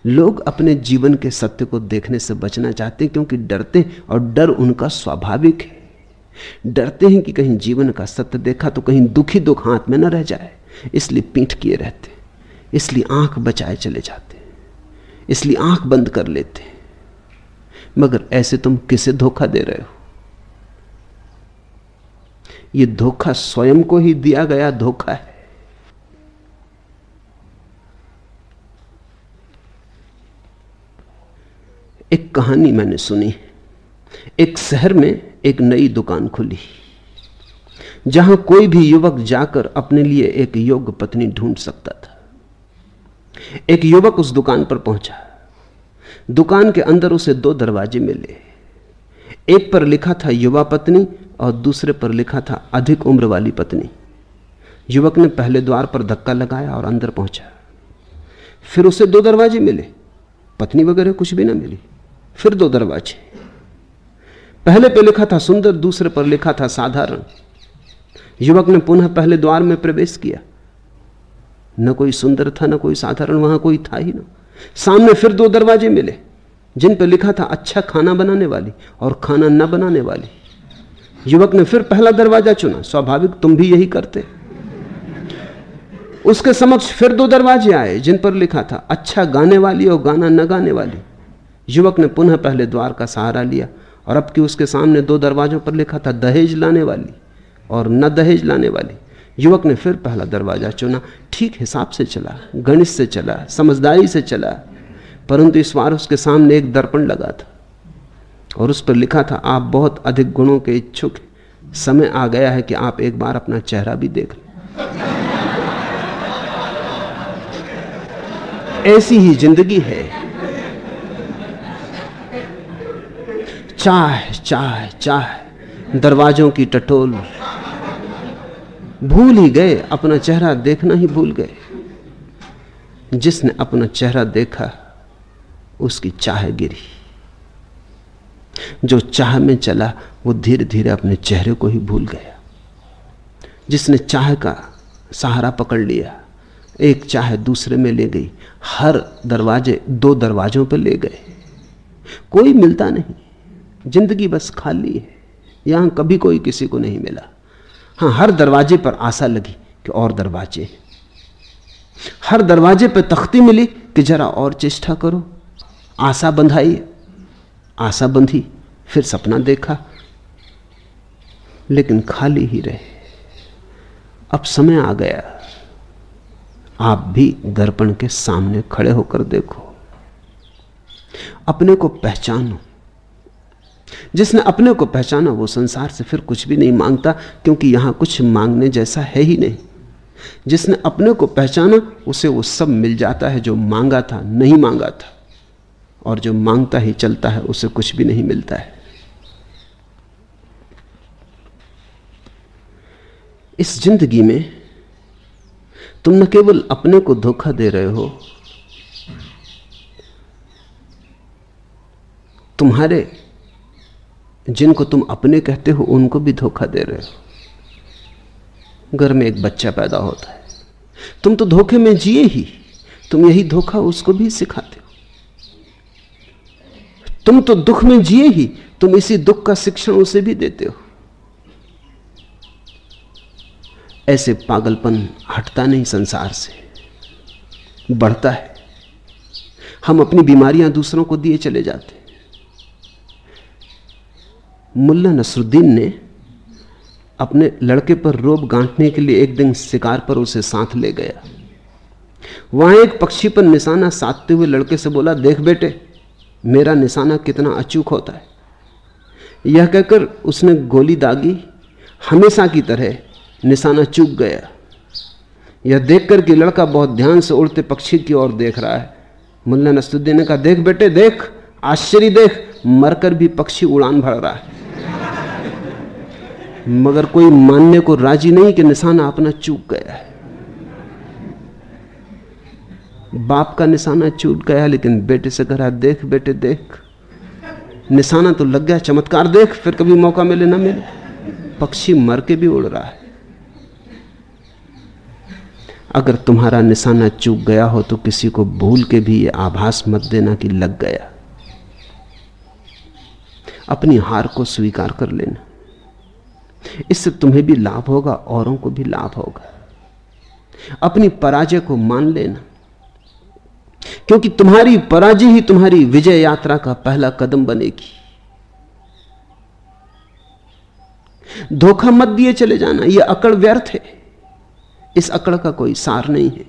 लोग अपने जीवन के सत्य को देखने से बचना चाहते हैं क्योंकि डरते हैं, और डर उनका स्वाभाविक है। डरते हैं कि कहीं जीवन का सत्य देखा तो कहीं दुखी दुख हाथ में न रह जाए, इसलिए पीठ किए रहते हैं, इसलिए आंख बचाए चले जाते हैं, इसलिए आंख बंद कर लेते हैं। मगर ऐसे तुम किसे धोखा दे रहे हो? यह धोखा स्वयं को ही दिया गया धोखा है। एक कहानी मैंने सुनी। एक शहर में एक नई दुकान खुली जहां कोई भी युवक जाकर अपने लिए एक योग्य पत्नी ढूंढ सकता था। एक युवक उस दुकान पर पहुंचा। दुकान के अंदर उसे 2 दरवाजे मिले। एक पर लिखा था युवा पत्नी और दूसरे पर लिखा था अधिक उम्र वाली पत्नी। युवक ने पहले द्वार पर धक्का लगाया और अंदर पहुंचा। फिर उसे 2 दरवाजे मिले, पत्नी वगैरह कुछ भी ना मिली। फिर 2 दरवाजे, पहले पे लिखा था सुंदर, दूसरे पर लिखा था साधारण। युवक ने पुनः पहले द्वार में प्रवेश किया, न कोई सुंदर था न कोई साधारण, वहां कोई था ही ना। सामने फिर 2 दरवाजे मिले जिन पर लिखा था अच्छा खाना बनाने वाली और खाना न बनाने वाली। युवक ने फिर पहला दरवाजा चुना, स्वाभाविक तुम भी यही करते। उसके समक्ष फिर 2 दरवाजे आए जिन पर लिखा था अच्छा गाने वाली और गाना न गाने वाली। युवक ने पुनः पहले द्वार का सहारा लिया और अब कि उसके सामने 2 दरवाजों पर लिखा था दहेज लाने वाली और न दहेज लाने वाली। युवक ने फिर पहला दरवाजा चुना। ठीक हिसाब से चला, गणित से चला, समझदारी से चला, परंतु इस बार उसके सामने एक दर्पण लगा था और उस पर लिखा था आप बहुत अधिक गुणों के इच्छुक हैं, समय आ गया है कि आप एक बार अपना चेहरा भी देख लें। ऐसी ही जिंदगी है। चाह चाह चाह, दरवाजों की टटोल, भूल ही गए, अपना चेहरा देखना ही भूल गए। जिसने अपना चेहरा देखा उसकी चाह गिरी। जो चाह में चला वो धीरे धीरे अपने चेहरे को ही भूल गया। जिसने चाह का सहारा पकड़ लिया, एक चाह दूसरे में ले गई, हर दरवाजे 2 दरवाजों पर ले गए। कोई मिलता नहीं, जिंदगी बस खाली है। यहां कभी कोई किसी को नहीं मिला। हाँ, हर दरवाजे पर आशा लगी कि और दरवाजे, हर दरवाजे पर तख्ती मिली कि जरा और चेष्टा करो। आशा बंधाई, आशा बंधी, फिर सपना देखा, लेकिन खाली ही रहे। अब समय आ गया, आप भी दर्पण के सामने खड़े होकर देखो, अपने को पहचानो। जिसने अपने को पहचाना वो संसार से फिर कुछ भी नहीं मांगता, क्योंकि यहां कुछ मांगने जैसा है ही नहीं। जिसने अपने को पहचाना उसे वो सब मिल जाता है जो मांगा था, नहीं मांगा था, और जो मांगता ही चलता है उसे कुछ भी नहीं मिलता है। इस जिंदगी में तुम न केवल अपने को धोखा दे रहे हो, तुम्हारे जिनको तुम अपने कहते हो उनको भी धोखा दे रहे हो। घर में एक बच्चा पैदा होता है, तुम तो धोखे में जिए ही, तुम यही धोखा उसको भी सिखाते हो। तुम तो दुख में जिए ही, तुम इसी दुख का शिक्षण उसे भी देते हो। ऐसे पागलपन हटता नहीं संसार से, बढ़ता है। हम अपनी बीमारियां दूसरों को दिए चले जाते। मुल्ला नसरुद्दीन ने अपने लड़के पर रोब गांठने के लिए एक दिन शिकार पर उसे साथ ले गया। वहां एक पक्षी पर निशाना साधते हुए लड़के से बोला, देख बेटे, मेरा निशाना कितना अचूक होता है। यह कहकर उसने गोली दागी, हमेशा की तरह निशाना चूक गया। यह देखकर कि लड़का बहुत ध्यान से उड़ते पक्षी की ओर देख रहा है, मुल्ला नसरुद्दीन ने कहा, देख बेटे देख, आश्चर्य देख, मरकर भी पक्षी उड़ान भर रहा है। मगर कोई मानने को राजी नहीं कि निशाना अपना चूक गया है। बाप का निशाना चूक गया, लेकिन बेटे से कहा, देख बेटे देख, निशाना तो लग गया, चमत्कार देख, फिर कभी मौका मिले ना मिले, पक्षी मर के भी उड़ रहा है। अगर तुम्हारा निशाना चूक गया हो तो किसी को भूल के भी ये आभास मत देना कि लग गया। अपनी हार को स्वीकार कर लेना, इससे तुम्हें भी लाभ होगा, औरों को भी लाभ होगा। अपनी पराजय को मान लेना, क्योंकि तुम्हारी पराजय ही तुम्हारी विजय यात्रा का पहला कदम बनेगी। धोखा मत दिए चले जाना, यह अकड़ व्यर्थ है, इस अकड़ का कोई सार नहीं है।